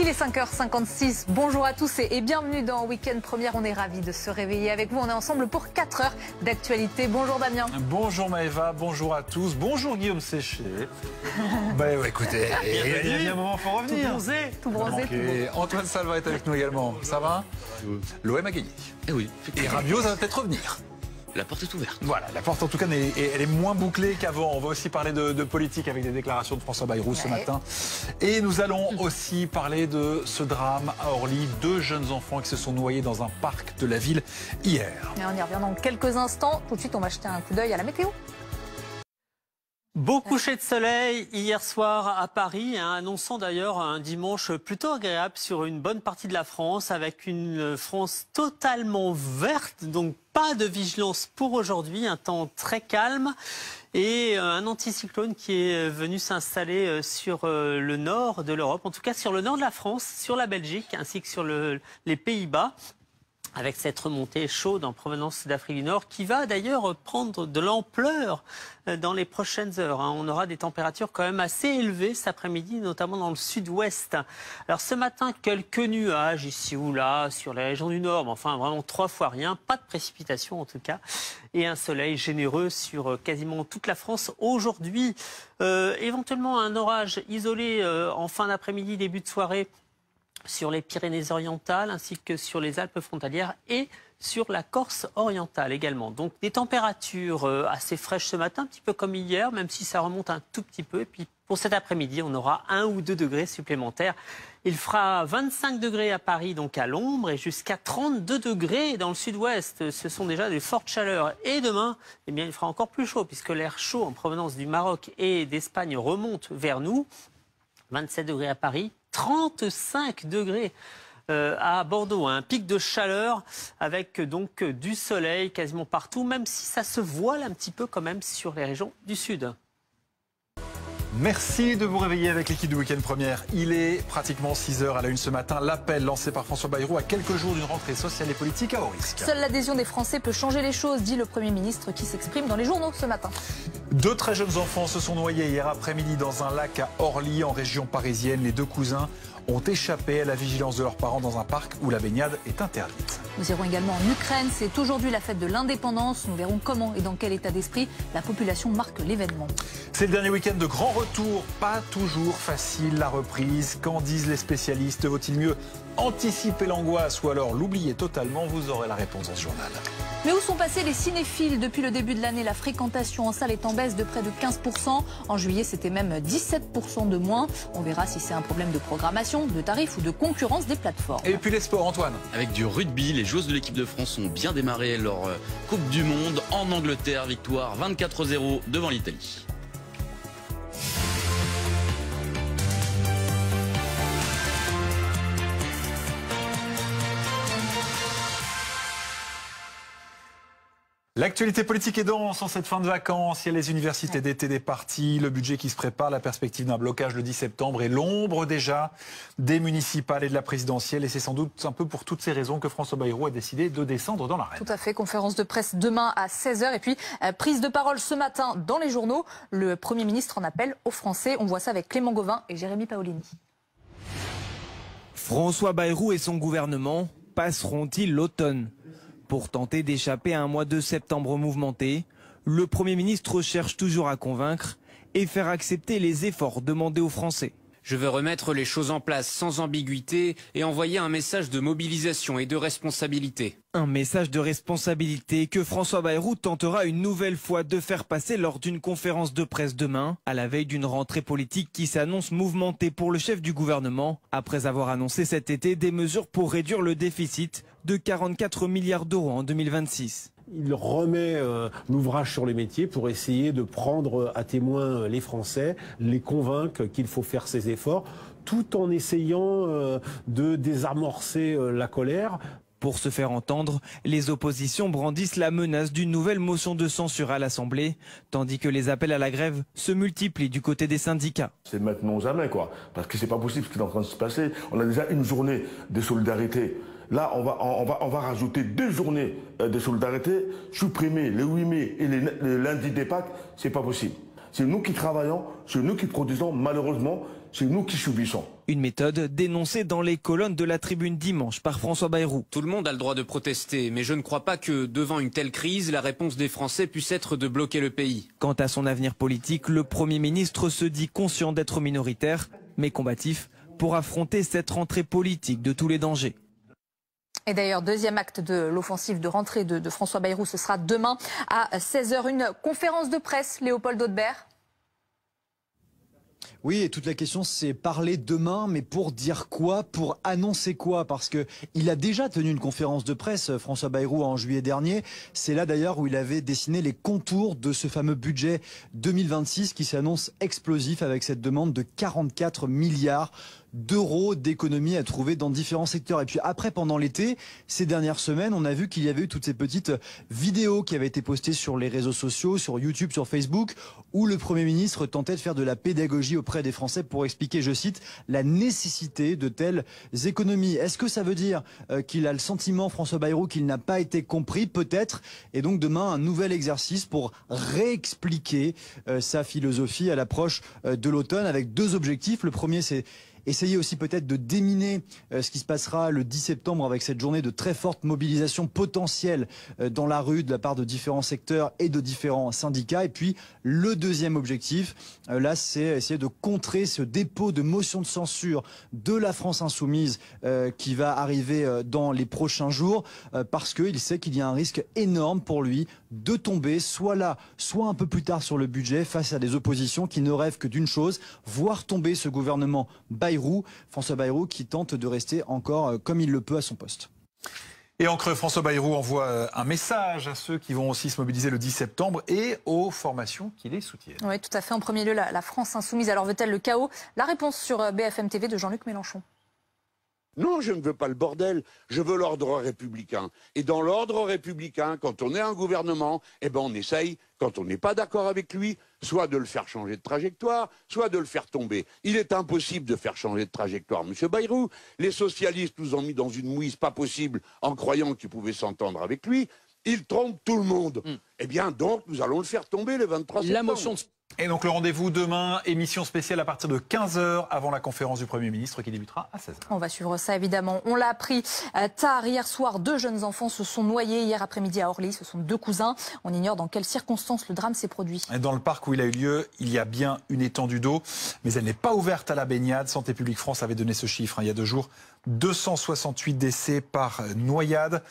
Il est 5h56, bonjour à tous et bienvenue dans Week-end Première. On est ravis de se réveiller avec vous, on est ensemble pour 4 heures d'actualité. Bonjour Damien. Bonjour Maëva, bonjour à tous, bonjour Guillaume Séché. Écoutez, il y a bien un moment, il faut revenir. Tout bronzé. Antoine Salva est avec nous également, ça va? L'OM a gagné. Eh oui, et Rabiot, ça va peut-être revenir. La porte est ouverte. Voilà, la porte en tout cas, elle est moins bouclée qu'avant. On va aussi parler de politique avec des déclarations de François Bayrou ce matin. Et nous allons aussi parler de ce drame à Orly. 2 jeunes enfants qui se sont noyés dans un parc de la ville hier. Et on y revient dans quelques instants. Tout de suite, on va jeter un coup d'œil à la météo. Beau coucher de soleil hier soir à Paris, annonçant d'ailleurs un dimanche plutôt agréable sur une bonne partie de la France, avec une France totalement verte, donc pas de vigilance pour aujourd'hui, un temps très calme et un anticyclone qui est venu s'installer sur le nord de l'Europe, en tout cas sur le nord de la France, sur la Belgique ainsi que sur les Pays-Bas, avec cette remontée chaude en provenance d'Afrique du Nord qui va d'ailleurs prendre de l'ampleur dans les prochaines heures. On aura des températures quand même assez élevées cet après-midi, notamment dans le sud-ouest. Alors ce matin, quelques nuages ici ou là sur les régions du Nord, mais enfin vraiment 3 fois rien, pas de précipitations en tout cas, et un soleil généreux sur quasiment toute la France aujourd'hui. Éventuellement un orage isolé en fin d'après-midi, début de soirée, sur les Pyrénées-Orientales ainsi que sur les Alpes frontalières et sur la Corse orientale également. Donc des températures assez fraîches ce matin, un petit peu comme hier, même si ça remonte un tout petit peu. Et puis pour cet après-midi, on aura 1 ou 2 degrés supplémentaires. Il fera 25 degrés à Paris, donc à l'ombre, et jusqu'à 32 degrés dans le sud-ouest. Ce sont déjà des fortes chaleurs. Et demain, eh bien, il fera encore plus chaud puisque l'air chaud en provenance du Maroc et d'Espagne remonte vers nous. 27 degrés à Paris, 35 degrés à Bordeaux, un pic de chaleur avec donc du soleil quasiment partout, même si ça se voile un petit peu quand même sur les régions du sud. Merci de vous réveiller avec l'équipe de Week-end Première. Il est pratiquement 6h à la une ce matin. L'appel lancé par François Bayrou à quelques jours d'une rentrée sociale et politique à haut risque. Seule l'adhésion des Français peut changer les choses, dit le Premier ministre qui s'exprime dans les journaux ce matin. 2 très jeunes enfants se sont noyés hier après-midi dans un lac à Orly, en région parisienne. Les 2 cousins ont échappé à la vigilance de leurs parents dans un parc où la baignade est interdite. Nous irons également en Ukraine. C'est aujourd'hui la fête de l'indépendance. Nous verrons comment et dans quel état d'esprit la population marque l'événement. C'est le dernier week-end de grand retour. Pas toujours facile la reprise. Qu'en disent les spécialistes? Vaut-il mieux anticiper l'angoisse ou alors l'oublier totalement? Vous aurez la réponse dans ce journal. Mais où sont passés les cinéphiles? Depuis le début de l'année, la fréquentation en salle est en baisse de près de 15%. En juillet, c'était même 17% de moins. On verra si c'est un problème de programmation, de tarifs ou de concurrence des plateformes. Et puis les sports, Antoine. Avec du rugby, les joueuses de l'équipe de France ont bien démarré leur Coupe du Monde en Angleterre. Victoire 24-0 devant l'Italie. L'actualité politique est dense en cette fin de vacances. Il y a les universités d'été des partis, le budget qui se prépare, la perspective d'un blocage le 10 septembre et l'ombre déjà des municipales et de la présidentielle. Et c'est sans doute un peu pour toutes ces raisons que François Bayrou a décidé de descendre dans l'arène. Tout à fait, conférence de presse demain à 16h et puis prise de parole ce matin dans les journaux. Le Premier ministre en appelle aux Français. On voit ça avec Clément Gauvin et Jérémy Paolini. François Bayrou et son gouvernement passeront-ils l'automne? Pour tenter d'échapper à un mois de septembre mouvementé, le Premier ministre cherche toujours à convaincre et faire accepter les efforts demandés aux Français. Je veux remettre les choses en place sans ambiguïté et envoyer un message de mobilisation et de responsabilité. Un message de responsabilité que François Bayrou tentera une nouvelle fois de faire passer lors d'une conférence de presse demain, à la veille d'une rentrée politique qui s'annonce mouvementée pour le chef du gouvernement, après avoir annoncé cet été des mesures pour réduire le déficit de 44 milliards d'euros en 2026. Il remet l'ouvrage sur les métiers pour essayer de prendre à témoin les Français, les convaincre qu'il faut faire ces efforts, tout en essayant de désamorcer la colère. Pour se faire entendre, les oppositions brandissent la menace d'une nouvelle motion de censure à l'Assemblée, tandis que les appels à la grève se multiplient du côté des syndicats. C'est maintenant ou jamais, quoi. Parce que c'est pas possible ce qui est en train de se passer. On a déjà une journée de solidarité. Là, on va rajouter 2 journées de solidarité, supprimer le 8 mai et le lundi des Pâques, c'est pas possible. C'est nous qui travaillons, c'est nous qui produisons, malheureusement, c'est nous qui subissons. Une méthode dénoncée dans les colonnes de la Tribune dimanche par François Bayrou. Tout le monde a le droit de protester, mais je ne crois pas que devant une telle crise, la réponse des Français puisse être de bloquer le pays. Quant à son avenir politique, le Premier ministre se dit conscient d'être minoritaire, mais combatif pour affronter cette rentrée politique de tous les dangers. Et d'ailleurs, deuxième acte de l'offensive de rentrée de François Bayrou, ce sera demain à 16h. Une conférence de presse, Léopold Haudebert. Oui, et toute la question, c'est parler demain, mais pour dire quoi, pour annoncer quoi? Parce que il a déjà tenu une conférence de presse, François Bayrou, en juillet dernier. C'est là d'ailleurs où il avait dessiné les contours de ce fameux budget 2026 qui s'annonce explosif avec cette demande de 44 milliards d'euros d'économies à trouver dans différents secteurs. Et puis après, pendant l'été, ces dernières semaines, on a vu qu'il y avait eu toutes ces petites vidéos qui avaient été postées sur les réseaux sociaux, sur YouTube, sur Facebook, où le Premier ministre tentait de faire de la pédagogie auprès des Français pour expliquer, je cite, la nécessité de telles économies. Est-ce que ça veut dire qu'il a le sentiment, François Bayrou, qu'il n'a pas été compris? Peut-être. Et donc demain, un nouvel exercice pour réexpliquer sa philosophie à l'approche de l'automne avec deux objectifs. Le premier, c'est essayer aussi peut-être de déminer ce qui se passera le 10 septembre avec cette journée de très forte mobilisation potentielle dans la rue de la part de différents secteurs et de différents syndicats. Et puis le deuxième objectif, là, c'est essayer de contrer ce dépôt de motion de censure de la France Insoumise qui va arriver dans les prochains jours parce qu'il sait qu'il y a un risque énorme pour lui de tomber soit là, soit un peu plus tard sur le budget face à des oppositions qui ne rêvent que d'une chose, voir tomber ce gouvernement Bayrou, François Bayrou qui tente de rester encore comme il le peut à son poste. Et en creux, François Bayrou envoie un message à ceux qui vont aussi se mobiliser le 10 septembre et aux formations qui les soutiennent. Oui, tout à fait. En premier lieu, la France Insoumise. Alors veut-elle le chaos? La réponse sur BFM TV de Jean-Luc Mélenchon. Non, je ne veux pas le bordel, je veux l'ordre républicain. Et dans l'ordre républicain, quand on est un gouvernement, eh ben on essaye, quand on n'est pas d'accord avec lui, soit de le faire changer de trajectoire, soit de le faire tomber. Il est impossible de faire changer de trajectoire, monsieur Bayrou. Les socialistes nous ont mis dans une mouise pas possible en croyant qu'ils pouvaient s'entendre avec lui. Il trompe tout le monde. Eh bien, donc, nous allons le faire tomber le 23 septembre. Et donc le rendez-vous demain, émission spéciale à partir de 15h avant la conférence du Premier ministre qui débutera à 16h. On va suivre ça évidemment. On l'a appris tard hier soir, deux jeunes enfants se sont noyés hier après-midi à Orly. Ce sont deux cousins. On ignore dans quelles circonstances le drame s'est produit. Dans le parc où il a eu lieu, il y a bien une étendue d'eau, mais elle n'est pas ouverte à la baignade. Santé publique France avait donné ce chiffre il y a 2 jours. 268 décès par noyade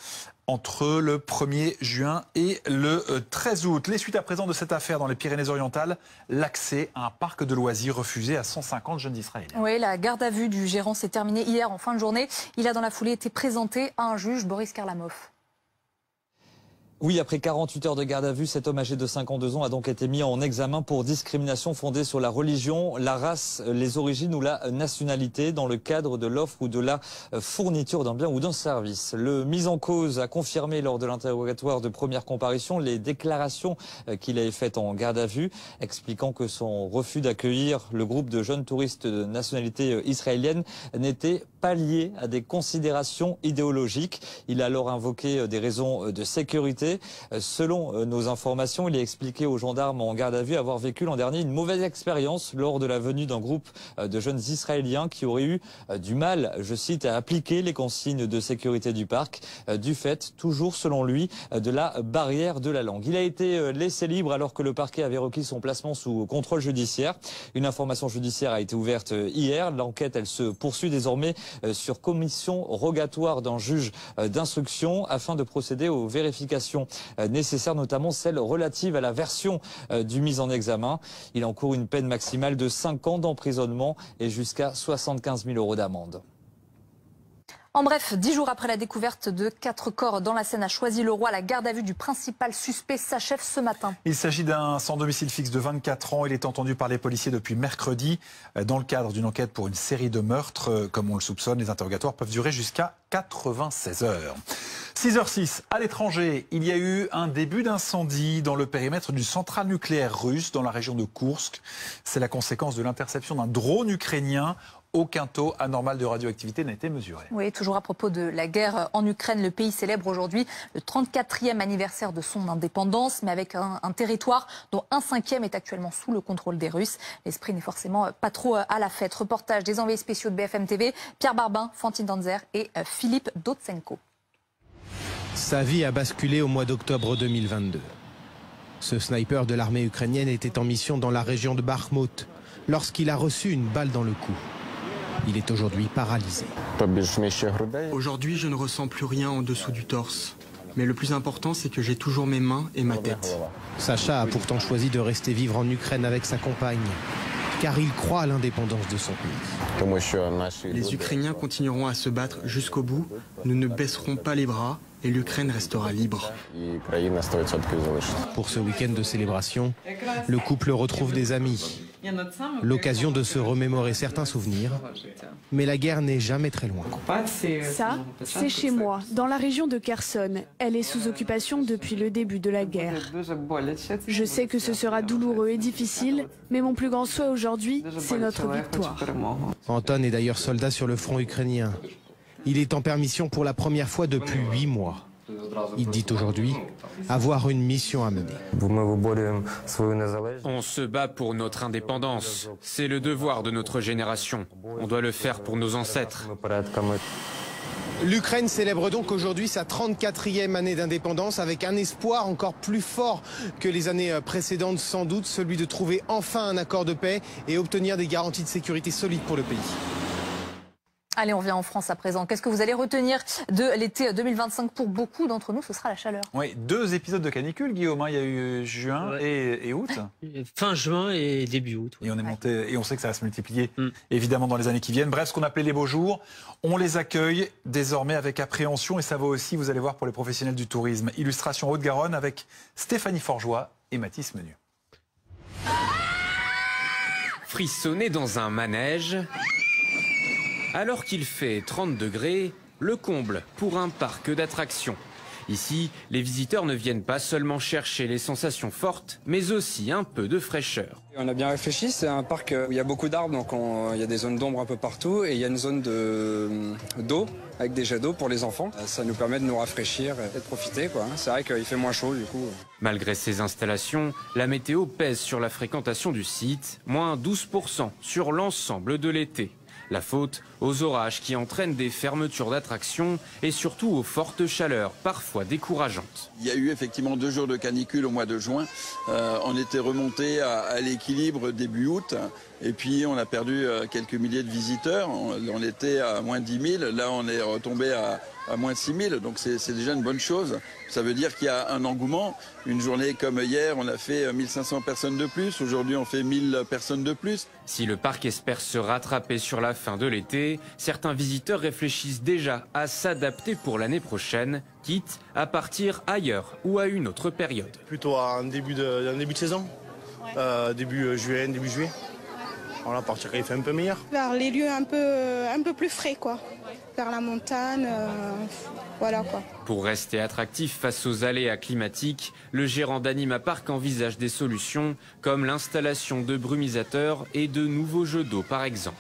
entre le 1er juin et le 13 août. Les suites à présent de cette affaire dans les Pyrénées-Orientales, l'accès à un parc de loisirs refusé à 150 jeunes Israéliens. Oui, la garde à vue du gérant s'est terminée hier en fin de journée. Il a dans la foulée été présenté à un juge, Boris Karlamov. Oui, après 48 heures de garde à vue, cet homme âgé de 52 ans a donc été mis en examen pour discrimination fondée sur la religion, la race, les origines ou la nationalité dans le cadre de l'offre ou de la fourniture d'un bien ou d'un service. Le mis en cause a confirmé lors de l'interrogatoire de première comparution les déclarations qu'il avait faites en garde à vue, expliquant que son refus d'accueillir le groupe de jeunes touristes de nationalité israélienne n'était pas lié à des considérations idéologiques. Il a alors invoqué des raisons de sécurité. Selon nos informations, il a expliqué aux gendarmes en garde à vue avoir vécu l'an dernier une mauvaise expérience lors de la venue d'un groupe de jeunes Israéliens qui auraient eu du mal, je cite, à appliquer les consignes de sécurité du parc, du fait, toujours selon lui, de la barrière de la langue. Il a été laissé libre alors que le parquet avait requis son placement sous contrôle judiciaire. Une information judiciaire a été ouverte hier. L'enquête, elle se poursuit désormais sur commission rogatoire d'un juge d'instruction afin de procéder aux vérifications nécessaires, notamment celles relatives à la version du mis en examen. Il encourt une peine maximale de 5 ans d'emprisonnement et jusqu'à 75 000 € d'amende. En bref, 10 jours après la découverte de 4 corps dans la Seine à Choisy-le-Roi, la garde à vue du principal suspect s'achève ce matin. Il s'agit d'un sans domicile fixe de 24 ans. Il est entendu par les policiers depuis mercredi dans le cadre d'une enquête pour une série de meurtres. Comme on le soupçonne, les interrogatoires peuvent durer jusqu'à 96 heures. 6h06, à l'étranger, il y a eu un début d'incendie dans le périmètre d'une centrale nucléaire russe dans la région de Koursk. C'est la conséquence de l'interception d'un drone ukrainien aucun taux anormal de radioactivité n'a été mesuré. Oui, toujours à propos de la guerre en Ukraine, le pays célèbre aujourd'hui le 34e anniversaire de son indépendance, mais avec un territoire dont 1/5 est actuellement sous le contrôle des Russes. L'esprit n'est forcément pas trop à la fête. Reportage des envoyés spéciaux de BFM TV, Pierre Barbin, Fantine Danzer et Philippe Dotsenko. Sa vie a basculé au mois d'octobre 2022. Ce sniper de l'armée ukrainienne était en mission dans la région de Bakhmut lorsqu'il a reçu une balle dans le cou. Il est aujourd'hui paralysé. Aujourd'hui, je ne ressens plus rien en dessous du torse. Mais le plus important, c'est que j'ai toujours mes mains et ma tête. Sacha a pourtant choisi de rester vivre en Ukraine avec sa compagne, car il croit à l'indépendance de son pays. Les Ukrainiens continueront à se battre jusqu'au bout. Nous ne baisserons pas les bras et l'Ukraine restera libre. Pour ce week-end de célébration, le couple retrouve des amis. L'occasion de se remémorer certains souvenirs. Mais la guerre n'est jamais très loin. Ça, c'est chez moi, dans la région de Kherson. Elle est sous occupation depuis le début de la guerre. Je sais que ce sera douloureux et difficile, mais mon plus grand souhait aujourd'hui, c'est notre victoire. Anton est d'ailleurs soldat sur le front ukrainien. Il est en permission pour la première fois depuis 8 mois. Il dit aujourd'hui avoir une mission à mener. On se bat pour notre indépendance. C'est le devoir de notre génération. On doit le faire pour nos ancêtres. L'Ukraine célèbre donc aujourd'hui sa 34e année d'indépendance avec un espoir encore plus fort que les années précédentes, sans doute celui de trouver enfin un accord de paix et obtenir des garanties de sécurité solides pour le pays. Allez, on revient en France à présent. Qu'est-ce que vous allez retenir de l'été 2025 ? Pour beaucoup d'entre nous, ce sera la chaleur. Oui, 2 épisodes de canicule, Guillaume. Il y a eu juin et août. Fin juin et début août. Et on est monté, et on sait que ça va se multiplier, évidemment, dans les années qui viennent. Bref, ce qu'on appelait les beaux jours, on les accueille désormais avec appréhension. Et ça vaut aussi, vous allez voir, pour les professionnels du tourisme. Illustration Haute-Garonne avec Stéphanie Forgeois et Mathis Menu. Frissonner dans un manège... Alors qu'il fait 30 degrés, le comble pour un parc d'attractions. Ici, les visiteurs ne viennent pas seulement chercher les sensations fortes, mais aussi un peu de fraîcheur. On a bien réfléchi, c'est un parc où il y a beaucoup d'arbres, donc il y a des zones d'ombre un peu partout et il y a une zone d'eau avec des jets d'eau pour les enfants. Ça nous permet de nous rafraîchir et de profiter, quoi. C'est vrai qu'il fait moins chaud du coup. Malgré ces installations, la météo pèse sur la fréquentation du site, moins 12% sur l'ensemble de l'été. La faute aux orages qui entraînent des fermetures d'attractions et surtout aux fortes chaleurs, parfois décourageantes. Il y a eu effectivement 2 jours de canicule au mois de juin. On était remonté à l'équilibre début août et puis on a perdu quelques milliers de visiteurs. On était à moins de 10 000, là on est retombé à moins de 6 000, donc c'est déjà une bonne chose. Ça veut dire qu'il y a un engouement. Une journée comme hier, on a fait 1500 personnes de plus. Aujourd'hui, on fait 1000 personnes de plus. Si le parc espère se rattraper sur la fin de l'été, certains visiteurs réfléchissent déjà à s'adapter pour l'année prochaine, quitte à partir ailleurs ou à une autre période. Plutôt à un début de saison, début juin, début juillet. Voilà, partir quand il fait un peu meilleur. Vers les lieux un peu plus frais, quoi. Vers la montagne, voilà quoi. Pour rester attractif face aux aléas climatiques, le gérant d'Anima Park envisage des solutions comme l'installation de brumisateurs et de nouveaux jeux d'eau par exemple.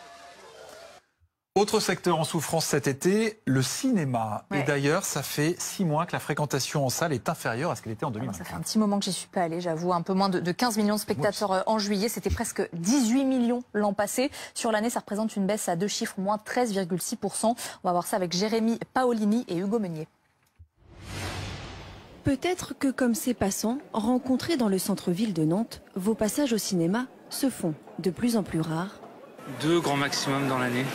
Autre secteur en souffrance cet été, le cinéma. Ouais. Et d'ailleurs, ça fait 6 mois que la fréquentation en salle est inférieure à ce qu'elle était en 2020. Ça fait un petit moment que j'y suis pas allée, j'avoue. Un peu moins de 15 millions de spectateurs en juillet. C'était presque 18 millions l'an passé. Sur l'année, ça représente une baisse à 2 chiffres, moins 13,6%. On va voir ça avec Jérémy Paolini et Hugo Meunier. Peut-être que comme ces passants, rencontrés dans le centre-ville de Nantes, vos passages au cinéma se font de plus en plus rares. 2 grands maximum dans l'année.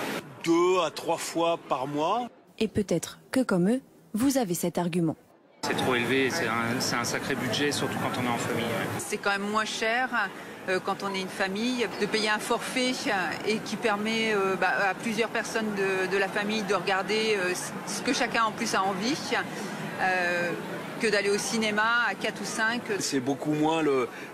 2 à 3 fois par mois. Et peut-être que comme eux, vous avez cet argument. C'est trop élevé, c'est un sacré budget, surtout quand on est en famille. C'est quand même moins cher quand on est une famille de payer un forfait et qui permet à plusieurs personnes de la famille de regarder ce que chacun en plus a envie. Que d'aller au cinéma à 4 ou 5. C'est beaucoup moins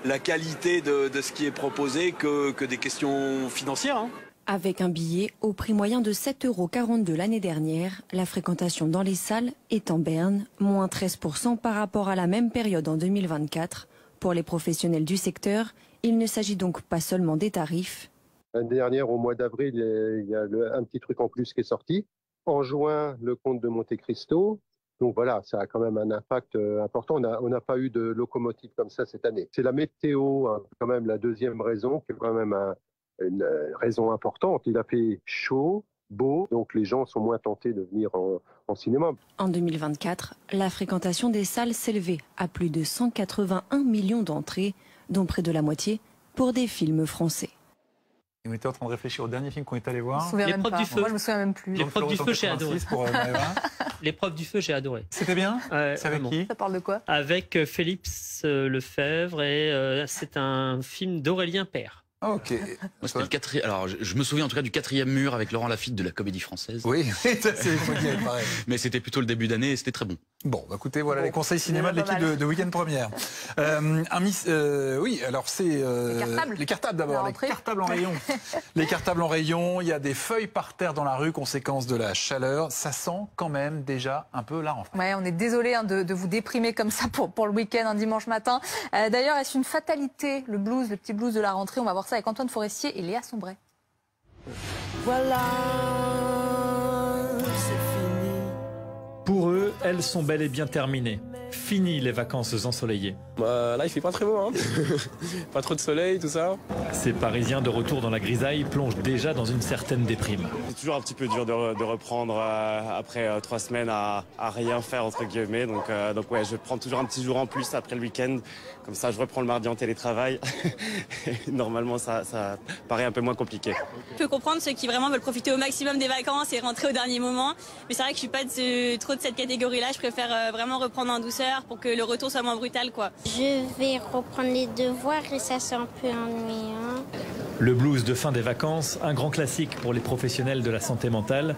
la qualité de ce qui est proposé que des questions financières. Hein. Avec un billet au prix moyen de 7,42 € l'année dernière, la fréquentation dans les salles est en berne, moins 13% par rapport à la même période en 2024. Pour les professionnels du secteur, il ne s'agit donc pas seulement des tarifs. L'année dernière, au mois d'avril, il y a un petit truc en plus qui est sorti. En juin, le comte de Monte Cristo. Donc voilà, ça a quand même un impact important. On n'a pas eu de locomotive comme ça cette année. C'est la météo, hein, quand même la deuxième raison, qui est quand même une raison importante. Il a fait chaud, beau, donc les gens sont moins tentés de venir en cinéma. En 2024, la fréquentation des salles s'élevait à plus de 181 millions d'entrées, dont près de la moitié pour des films français. On était en train de réfléchir au dernier film qu'on est allé voir. L'épreuve du feu. Moi, je me souviens même plus. L'épreuve du feu, j'ai adoré. L'épreuve du feu, j'ai adoré. C'était bien. C'est avec qui? Ça parle de quoi? Avec Félix Lefebvre et c'est un film d'Aurélien Père. Ah, ok. Moi, c'était le quatrième. Alors, je me souviens en tout cas du 4e mur avec Laurent Lafitte de la Comédie Française. Oui, c'est pareil. Mais c'était plutôt le début d'année et c'était très bon. Bon, bah écoutez, voilà les conseils cinéma de l'équipe de Week-end Première. Oui, alors c'est les cartables d'abord, les cartables en rayon. Les cartables en rayon, il y a des feuilles par terre dans la rue, conséquence de la chaleur. Ça sent quand même déjà un peu la rentrée. Ouais, on est désolé de vous déprimer comme ça pour le week-end, un dimanche matin. D'ailleurs, est-ce une fatalité, le petit blues de la rentrée? On va voir ça avec Antoine Forestier et Léa Sombray. Voilà, c'est fini. Pour eux, elles sont bel et bien terminées. Fini les vacances ensoleillées. Là, il fait pas très beau, hein. Pas trop de soleil, tout ça. Ces Parisiens de retour dans la grisaille plongent déjà dans une certaine déprime. C'est toujours un petit peu dur de reprendre après 3 semaines à rien faire, entre guillemets. Donc ouais, je prends toujours un petit jour en plus après le week-end. Comme ça, je reprends le mardi en télétravail. Normalement, ça paraît un peu moins compliqué. Je peux comprendre ceux qui vraiment veulent profiter au maximum des vacances et rentrer au dernier moment. Mais c'est vrai que je suis pas trop de cette catégorie-là. Je préfère vraiment reprendre en douceur pour que le retour soit moins brutal, quoi. Je vais reprendre les devoirs et ça c'est un peu ennuyant. Le blues de fin des vacances, un grand classique pour les professionnels de la santé mentale.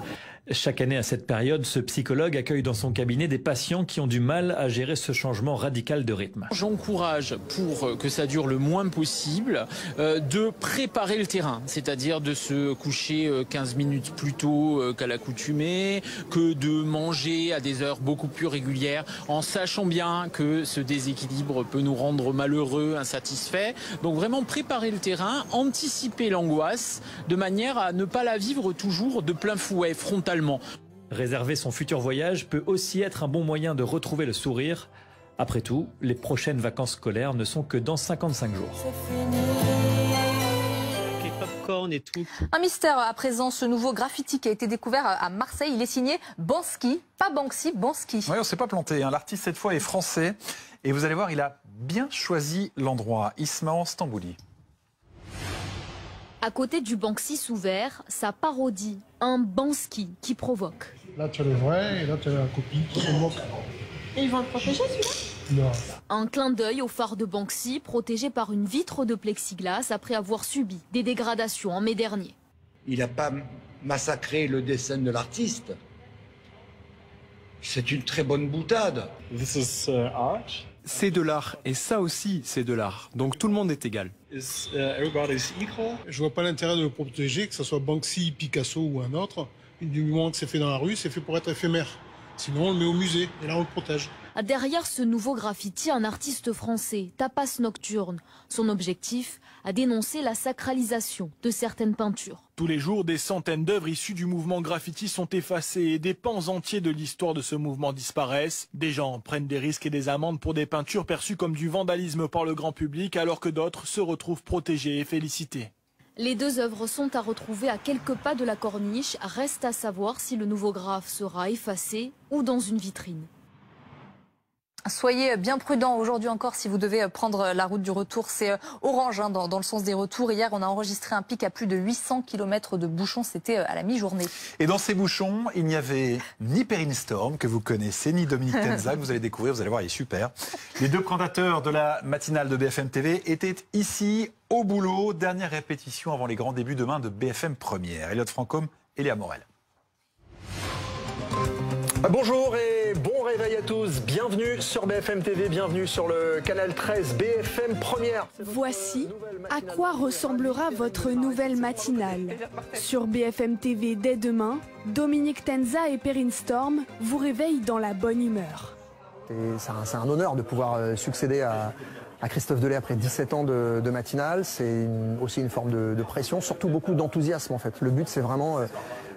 Chaque année à cette période, ce psychologue accueille dans son cabinet des patients qui ont du mal à gérer ce changement radical de rythme. J'encourage, pour que ça dure le moins possible, de préparer le terrain, c'est-à-dire de se coucher 15 minutes plus tôt qu'à l'accoutumée, que de manger à des heures beaucoup plus régulières, en sachant bien que ce déséquilibre peut nous rendre malheureux, insatisfaits. Donc vraiment préparer le terrain, anticiper l'angoisse, de manière à ne pas la vivre toujours de plein fouet, frontalement. Réserver son futur voyage peut aussi être un bon moyen de retrouver le sourire. Après tout, les prochaines vacances scolaires ne sont que dans 55 jours. Les popcorn et tout. Un mystère à présent, ce nouveau graffiti qui a été découvert à Marseille. Il est signé Bansky, pas Banksy, Bansky. Oui, on ne s'est pas planté. L'artiste cette fois est français. Et vous allez voir, il a bien choisi l'endroit. Ismaël Stambouli. À côté du Banksy sous verre, sa parodie, un Bansky qui provoque. Là, tu as le vrai et là, tu as la copie qui se moque. Et ils vont le protéger celui-là? Non. Un clin d'œil au phare de Banksy, protégé par une vitre de plexiglas après avoir subi des dégradations en mai dernier. Il n'a pas massacré le dessin de l'artiste. C'est une très bonne boutade. This is art. C'est de l'art, et ça aussi, c'est de l'art. Donc tout le monde est égal. Je vois pas l'intérêt de le protéger, que ce soit Banksy, Picasso ou un autre. Du moment que c'est fait dans la rue, c'est fait pour être éphémère. Sinon, on le met au musée, et là, on le protège. Derrière ce nouveau graffiti, un artiste français, Tapas Nocturne. Son objectif, à dénoncer la sacralisation de certaines peintures. Tous les jours, des centaines d'œuvres issues du mouvement graffiti sont effacées et des pans entiers de l'histoire de ce mouvement disparaissent. Des gens prennent des risques et des amendes pour des peintures perçues comme du vandalisme par le grand public, alors que d'autres se retrouvent protégées et félicitées. Les deux œuvres sont à retrouver à quelques pas de la corniche. Reste à savoir si le nouveau graphe sera effacé ou dans une vitrine. Soyez bien prudents aujourd'hui encore si vous devez prendre la route du retour. C'est orange dans le sens des retours. Hier, on a enregistré un pic à plus de 800 km de bouchons. C'était à la mi-journée. Et dans ces bouchons, il n'y avait ni Perrine Storm, que vous connaissez, ni Dominique Tenza, que vous allez découvrir. Vous allez voir, il est super. Les deux présentateurs de la matinale de BFM TV étaient ici au boulot. Dernière répétition avant les grands débuts demain de BFM Première. Elliot Francom et Léa Morel. Bonjour et bon réveil à tous, bienvenue sur BFM TV, bienvenue sur le canal 13 BFM Première. Voici à quoi ressemblera votre nouvelle matinale. Sur BFM TV dès demain, Dominique Tenza et Perrine Storm vous réveillent dans la bonne humeur. C'est un honneur de pouvoir succéder à Christophe Delay après 17 ans de matinale. C'est aussi une forme de pression, surtout beaucoup d'enthousiasme en fait. Le but c'est vraiment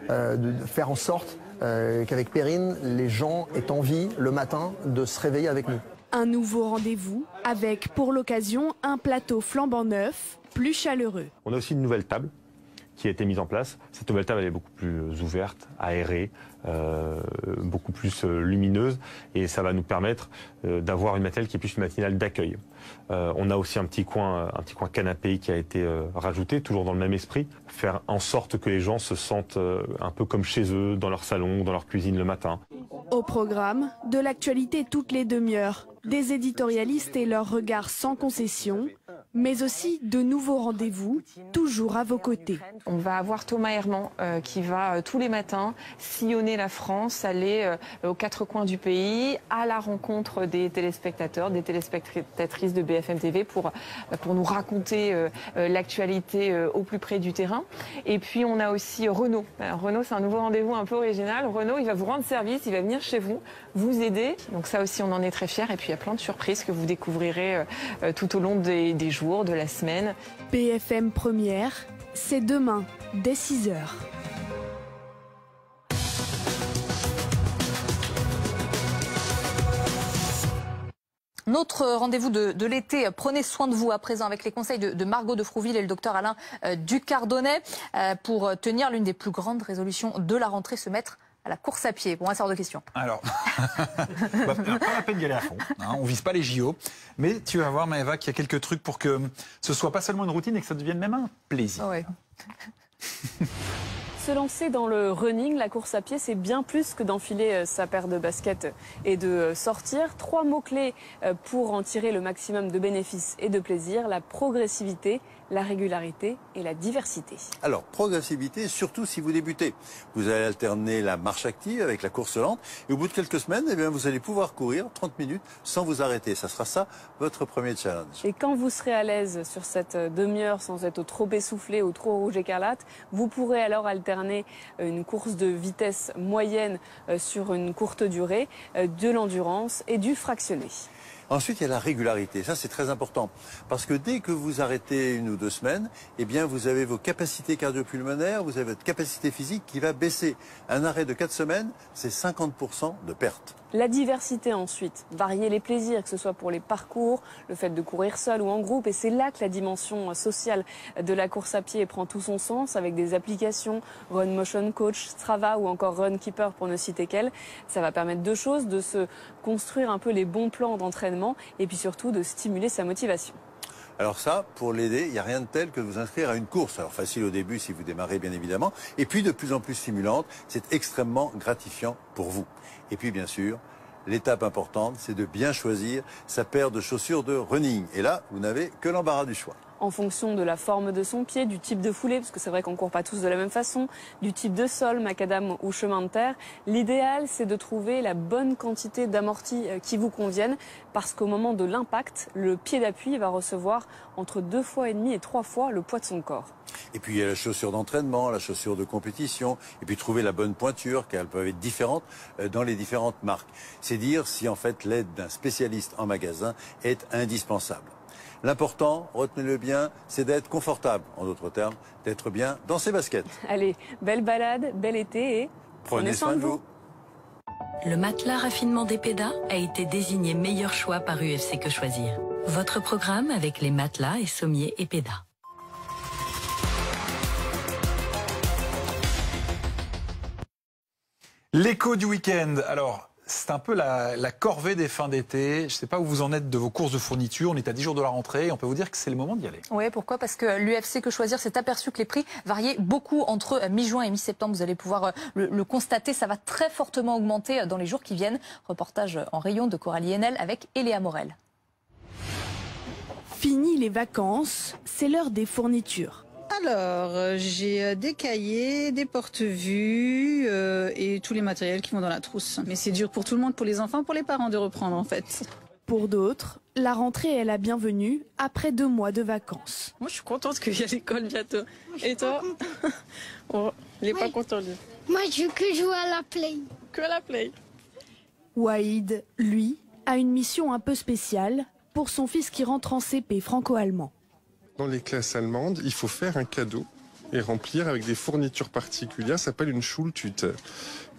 de faire en sorte qu'avec Perrine, les gens aient envie le matin de se réveiller avec nous. Un nouveau rendez-vous avec pour l'occasion un plateau flambant neuf, plus chaleureux. On a aussi une nouvelle table qui a été mise en place. Cette nouvelle table elle est beaucoup plus ouverte, aérée, beaucoup plus lumineuse et ça va nous permettre d'avoir une matinale qui est plus une matinale d'accueil. On a aussi un petit coin canapé qui a été rajouté, toujours dans le même esprit, faire en sorte que les gens se sentent un peu comme chez eux, dans leur salon, dans leur cuisine le matin. Au programme, de l'actualité toutes les demi-heures, des éditorialistes et leurs regards sans concession, mais aussi de nouveaux rendez-vous, toujours à vos côtés. On va avoir Thomas Herman qui va tous les matins sillonner la France, aller aux quatre coins du pays, à la rencontre des téléspectateurs, des téléspectatrices de BFM TV pour nous raconter l'actualité au plus près du terrain. Et puis on a aussi Renaud. Renaud, c'est un nouveau rendez-vous un peu original. Renaud, il va vous rendre service, il va venir chez vous, vous aider. Donc ça aussi, on en est très fiers. Et puis il y a plein de surprises que vous découvrirez tout au long des jours, de la semaine. BFM Première, c'est demain, dès 6h. Notre rendez-vous de l'été, prenez soin de vous à présent avec les conseils de Margot de Frouville et le docteur Alain Ducardonnet pour tenir l'une des plus grandes résolutions de la rentrée, se mettre à la course à pied. Bon, un certain de questions. Alors, pas la peine d'y aller à fond. Hein, on vise pas les JO. Mais tu vas voir, Maëva, qu'il y a quelques trucs pour que ce soit pas seulement une routine et que ça devienne même un plaisir. Ouais. Se lancer dans le running, la course à pied, c'est bien plus que d'enfiler sa paire de baskets et de sortir. 3 mots-clés pour en tirer le maximum de bénéfices et de plaisir: la progressivité, la régularité et la diversité. Alors, progressivité, surtout si vous débutez. Vous allez alterner la marche active avec la course lente et au bout de quelques semaines, eh bien, vous allez pouvoir courir 30 minutes sans vous arrêter. Ça sera ça, votre premier challenge. Et quand vous serez à l'aise sur cette demi-heure sans être trop essoufflé ou trop rouge écarlate, vous pourrez alors alterner une course de vitesse moyenne sur une courte durée, de l'endurance et du fractionné. Ensuite, il y a la régularité. Ça, c'est très important. Parce que dès que vous arrêtez 1 ou 2 semaines, eh bien, vous avez vos capacités cardio-pulmonaires, vous avez votre capacité physique qui va baisser. Un arrêt de 4 semaines, c'est 50% de perte. La diversité ensuite, varier les plaisirs, que ce soit pour les parcours, le fait de courir seul ou en groupe. Et c'est là que la dimension sociale de la course à pied prend tout son sens, avec des applications, Run Motion Coach, Strava ou encore Runkeeper pour ne citer qu'elles. Ça va permettre 2 choses, de se construire un peu les bons plans d'entraînement et puis surtout de stimuler sa motivation. Alors ça, pour l'aider, il n'y a rien de tel que de vous inscrire à une course. Alors facile au début si vous démarrez bien évidemment, et puis de plus en plus stimulante, c'est extrêmement gratifiant pour vous. Et puis bien sûr, l'étape importante, c'est de bien choisir sa paire de chaussures de running. Et là, vous n'avez que l'embarras du choix. En fonction de la forme de son pied, du type de foulée, parce que c'est vrai qu'on ne court pas tous de la même façon, du type de sol, macadam ou chemin de terre, l'idéal c'est de trouver la bonne quantité d'amortis qui vous conviennent, parce qu'au moment de l'impact, le pied d'appui va recevoir entre 2,5 fois et 3 fois le poids de son corps. Et puis il y a la chaussure d'entraînement, la chaussure de compétition, et puis trouver la bonne pointure, car elles peuvent être différentes dans les différentes marques. C'est dire si en fait l'aide d'un spécialiste en magasin est indispensable. L'important, retenez-le bien, c'est d'être confortable. En d'autres termes, d'être bien dans ses baskets. Allez, belle balade, bel été et prenez soin de vous. Le matelas raffinement d'Epeda a été désigné meilleur choix par UFC Que Choisir. Votre programme avec les matelas et sommiers Epeda. L'écho du week-end. Alors, c'est un peu la corvée des fins d'été. Je ne sais pas où vous en êtes de vos courses de fourniture. On est à 10 jours de la rentrée et on peut vous dire que c'est le moment d'y aller. Oui, pourquoi? Parce que l'UFC Que Choisir s'est aperçu que les prix variaient beaucoup entre mi-juin et mi-septembre. Vous allez pouvoir le constater. Ça va très fortement augmenter dans les jours qui viennent. Reportage en rayon de Coralie Henel avec Eléa Morel. Fini les vacances, c'est l'heure des fournitures. Alors, j'ai des cahiers, des porte-vues et tous les matériels qui vont dans la trousse. Mais c'est dur pour tout le monde, pour les enfants, pour les parents de reprendre en fait. Pour d'autres, la rentrée est la bienvenue après 2 mois de vacances. Moi, je suis contente qu'il y ait l'école bientôt. Et toi? Oh, il n'est pas content, lui. Moi, je veux que jouer à la play. Que à la play. Waïd, lui, a une mission un peu spéciale. pour son fils qui rentre en CP franco-allemand. Dans les classes allemandes, il faut faire un cadeau et remplir avec des fournitures particulières. Ça s'appelle une Schultüte.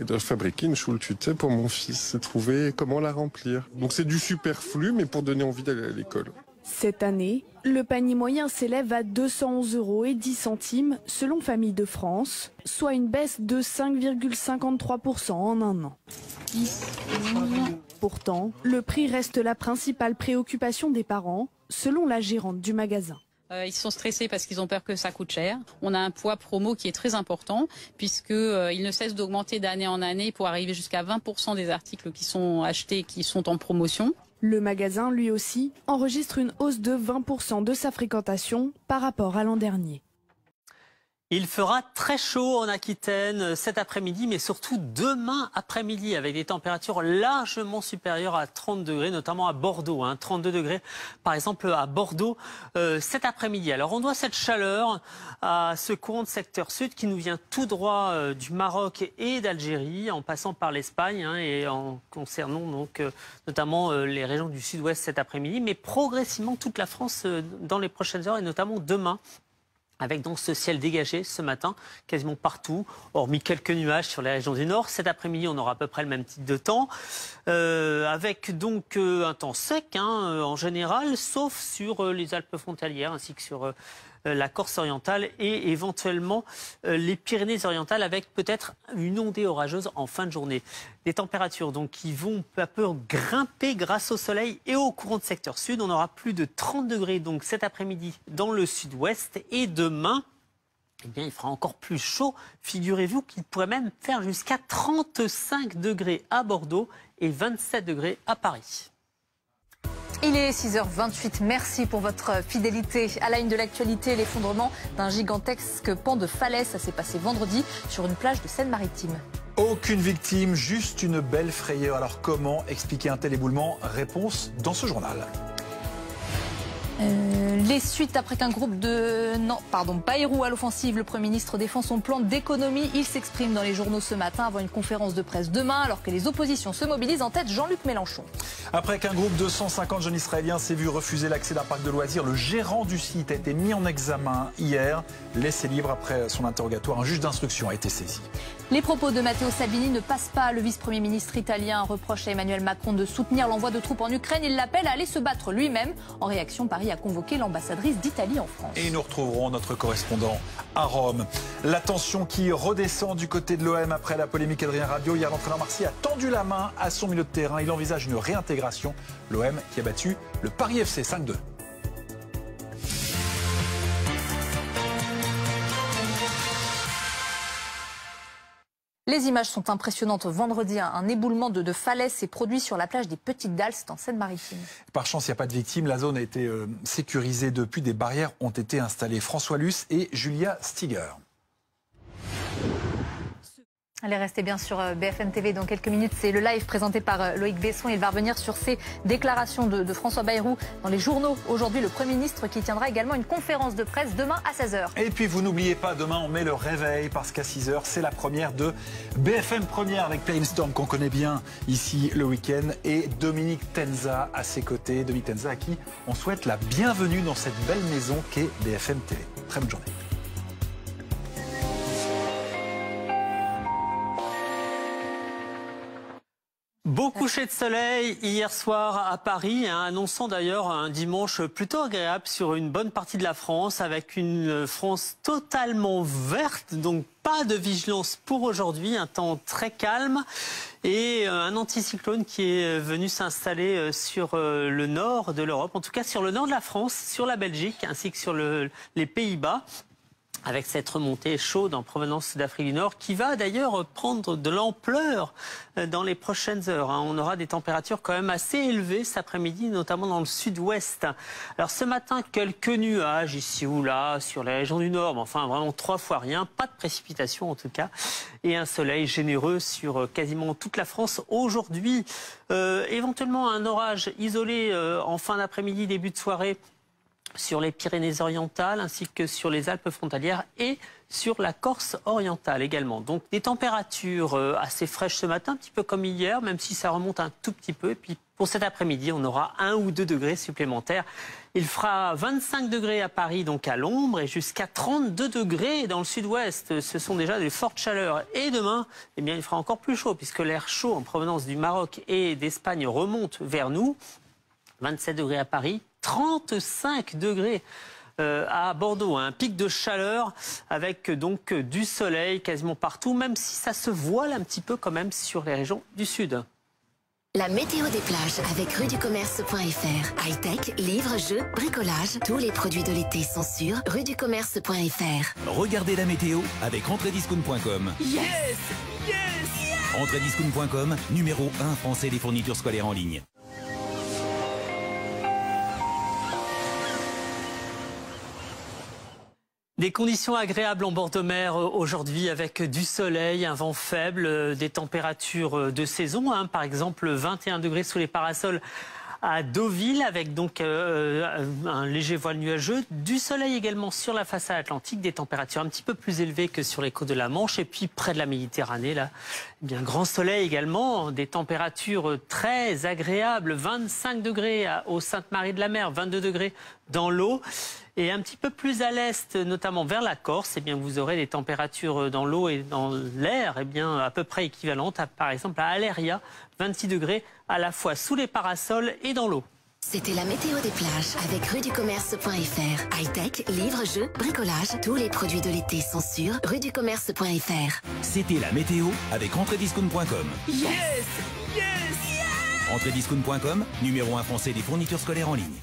Et de fabriquer une Schultüte pour mon fils, trouver comment la remplir. Donc c'est du superflu, mais pour donner envie d'aller à l'école. Cette année, le panier moyen s'élève à 211,10 € selon Famille de France, soit une baisse de 5,53% en un an. Pourtant, le prix reste la principale préoccupation des parents, selon la gérante du magasin. Ils sont stressés parce qu'ils ont peur que ça coûte cher. On a un poids promo qui est très important puisqu'il ne cesse d'augmenter d'année en année pour arriver jusqu'à 20% des articles qui sont achetés qui sont en promotion. Le magasin, lui aussi, enregistre une hausse de 20% de sa fréquentation par rapport à l'an dernier. Il fera très chaud en Aquitaine cet après-midi, mais surtout demain après-midi, avec des températures largement supérieures à 30 degrés, notamment à Bordeaux. 32 degrés, par exemple, à Bordeaux cet après-midi. Alors, on doit cette chaleur à ce courant de secteur sud qui nous vient tout droit du Maroc et d'Algérie, en passant par l'Espagne et en concernant donc notamment les régions du sud-ouest cet après-midi, mais progressivement toute la France dans les prochaines heures et notamment demain. Avec donc ce ciel dégagé ce matin, quasiment partout, hormis quelques nuages sur les régions du nord. Cet après-midi, on aura à peu près le même type de temps, avec donc un temps sec en général, sauf sur les Alpes frontalières, ainsi que sur la Corse orientale et éventuellement les Pyrénées-Orientales, avec peut-être une ondée orageuse en fin de journée. Des températures donc qui vont peu à peu grimper grâce au soleil et au courant de secteur sud. On aura plus de 30 degrés donc cet après-midi dans le sud-ouest et demain, eh bien, il fera encore plus chaud. Figurez-vous qu'il pourrait même faire jusqu'à 35 degrés à Bordeaux et 27 degrés à Paris. Il est 6h28, merci pour votre fidélité. À la une de l'actualité, l'effondrement d'un gigantesque pan de falaise. Ça s'est passé vendredi sur une plage de Seine-Maritime. Aucune victime, juste une belle frayeur. Alors comment expliquer un tel éboulement? Réponse dans ce journal. Les suites après qu'un groupe de Bayrou à l'offensive, le Premier ministre défend son plan d'économie. Il s'exprime dans les journaux ce matin avant une conférence de presse demain, alors que les oppositions se mobilisent, en tête Jean-Luc Mélenchon. Après qu'un groupe de 150 jeunes Israéliens s'est vu refuser l'accès d'un parc de loisirs, le gérant du site a été mis en examen hier. Laissé libre après son interrogatoire, un juge d'instruction a été saisi. Les propos de Matteo Salvini ne passent pas. Le vice-premier ministre italien reproche à Emmanuel Macron de soutenir l'envoi de troupes en Ukraine. Il l'appelle à aller se battre lui-même. En réaction, Paris a convoqué l'ambassadrice d'Italie en France. Et nous retrouverons notre correspondant à Rome. La tension qui redescend du côté de l'OM après la polémique Adrien Rabiot. Hier, l'entraîneur marseillais a tendu la main à son milieu de terrain. Il envisage une réintégration. L'OM qui a battu le Paris FC 5-2. Les images sont impressionnantes. Vendredi, un éboulement de falaise s'est produit sur la plage des Petites Dalles, c'est en Seine-Maritime. Par chance, il n'y a pas de victimes. La zone a été sécurisée depuis. Des barrières ont été installées. François Luce et Julia Stiger. Allez, restez bien sur BFM TV. Dans quelques minutes, c'est le live présenté par Loïc Besson. Il va revenir sur ces déclarations de François Bayrou dans les journaux. Aujourd'hui, le Premier ministre qui tiendra également une conférence de presse demain à 16h. Et puis, vous n'oubliez pas, demain, on met le réveil parce qu'à 6h, c'est la première de BFM Première avec Plainstorm qu'on connaît bien ici le week-end et Dominique Tenza à ses côtés. Dominique Tenza à qui on souhaite la bienvenue dans cette belle maison qu'est BFM TV. Très bonne journée. Beau coucher de soleil hier soir à Paris, annonçant d'ailleurs un dimanche plutôt agréable sur une bonne partie de la France, avec une France totalement verte, donc pas de vigilance pour aujourd'hui, un temps très calme et un anticyclone qui est venu s'installer sur le nord de l'Europe, en tout cas sur le nord de la France, sur la Belgique ainsi que sur les Pays-Bas. Avec cette remontée chaude en provenance d'Afrique du Nord qui va d'ailleurs prendre de l'ampleur dans les prochaines heures. On aura des températures quand même assez élevées cet après-midi, notamment dans le sud-ouest. Alors ce matin, quelques nuages ici ou là sur les régions du Nord, mais enfin vraiment 3 fois rien, pas de précipitations en tout cas, et un soleil généreux sur quasiment toute la France aujourd'hui. Éventuellement un orage isolé en fin d'après-midi, début de soirée, sur les Pyrénées-Orientales ainsi que sur les Alpes frontalières et sur la Corse orientale également. Donc des températures assez fraîches ce matin, un petit peu comme hier, même si ça remonte un tout petit peu. Et puis pour cet après-midi, on aura 1 ou 2 degrés supplémentaires. Il fera 25 degrés à Paris, donc à l'ombre, et jusqu'à 32 degrés dans le sud-ouest. Ce sont déjà des fortes chaleurs. Et demain, eh bien, il fera encore plus chaud, puisque l'air chaud en provenance du Maroc et d'Espagne remonte vers nous. 27 degrés à Paris, 35 degrés à Bordeaux, un pic de chaleur avec donc du soleil quasiment partout, même si ça se voile un petit peu quand même sur les régions du sud. La météo des plages avec ruducommerce.fr. High-tech, livres, jeux, bricolage, tous les produits de l'été sont sur ruducommerce.fr. Regardez la météo avec entrediscount.com. Yes, Entrediscount.com, numéro 1 français des fournitures scolaires en ligne. Des conditions agréables en bord de mer aujourd'hui avec du soleil, un vent faible, des températures de saison, par exemple 21 degrés sous les parasols à Deauville avec donc un léger voile nuageux, du soleil également sur la façade atlantique, des températures un petit peu plus élevées que sur les côtes de la Manche et puis près de la Méditerranée là, eh bien grand soleil également, des températures très agréables, 25 degrés aux Saintes-Maries-de-la-Mer, 22 degrés dans l'eau. Et un petit peu plus à l'est, notamment vers la Corse, eh bien, vous aurez des températures dans l'eau et dans l'air eh bien, à peu près équivalentes. Par exemple, à Aléria, 26 degrés à la fois sous les parasols et dans l'eau. C'était la météo des plages avec ruducommerce.fr. High-tech, livres, jeux, bricolage, tous les produits de l'été sont sur ruducommerce.fr. C'était la météo avec entrediscount.com. Yes, Entrediscount.com, numéro 1 français des fournitures scolaires en ligne.